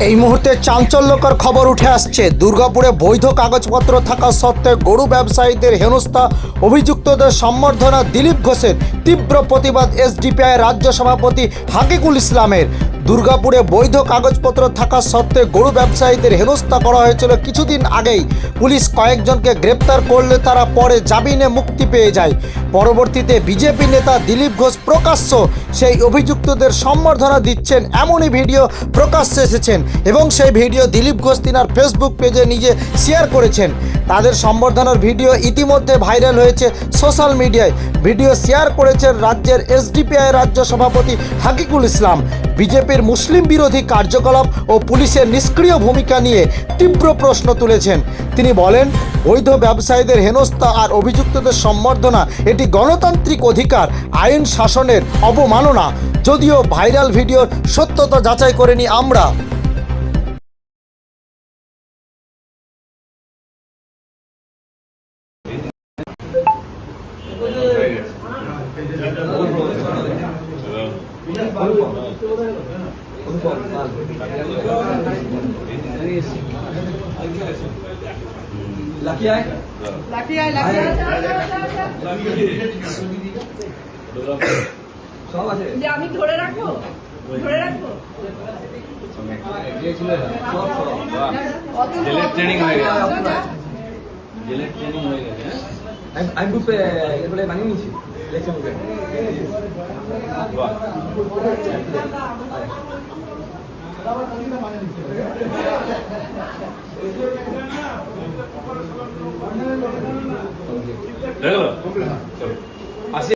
এই মুহূর্তে চাঞ্চল্যকর খবর উঠে আসছে। দুর্গাপুরে বৈধ কাগজপত্র থাকা সত্ত্বেও গরু ব্যবসায়ীদের হেনস্থা, অভিযুক্তদের সম্বর্ধনা দিলীপ ঘোষের, তীব্র প্রতিবাদ এসডিপিআই রাজ্য সভাপতি হাকিকুল ইসলামের। দুর্গাপুরে বৈধ কাগজপত্র থাকা সত্ত্বেও গরু ব্যবসায়ীদের হেনস্থা করা হয়েছিল কিছুদিন আগেই। পুলিশ কয়েকজনকে গ্রেপ্তার করলে তারা পরে জামিনে মুক্তি পেয়ে যায়। পরবর্তীতে বিজেপি নেতা দিলীপ ঘোষ প্রকাশ্য সেই অভিযুক্তদের সম্বর্ধনা দিচ্ছেন, এমনই ভিডিও প্রকাশ্যে এসেছেন এবং সেই ভিডিও দিলীপ ঘোষ তিনার ফেসবুক পেজে নিজে শেয়ার করেছেন। তাদের সম্বর্ধনার ভিডিও ইতিমধ্যে ভাইরাল হয়েছে সোশ্যাল মিডিয়ায়। ভিডিও শেয়ার করেছেন রাজ্যের এসডিপিআই রাজ্য সভাপতি হাকিকুল ইসলাম। বিজেপির মুসলিম বিরোধী কার্যকলাপ ও পুলিশের নিষ্ক্রিয় ভূমিকা নিয়ে তীব্র প্রশ্ন তুলেছেন। তিনি বলেন, বৈধ ব্যবসায়ীদের হেনস্থা আর অভিযুক্তদের সম্বর্ধনা এটি গণতান্ত্রিক অধিকার, আইন শাসনের অবমাননা। যদিও ভাইরাল ভিডিওর সত্যতা যাচাই করেনি আমরা। আমি ধরে রাখবো জেলের ট্রেনিং হয়ে গেছে। আমি গ্রুপে এগুলো বানিয়ে নিয়েছি। আসি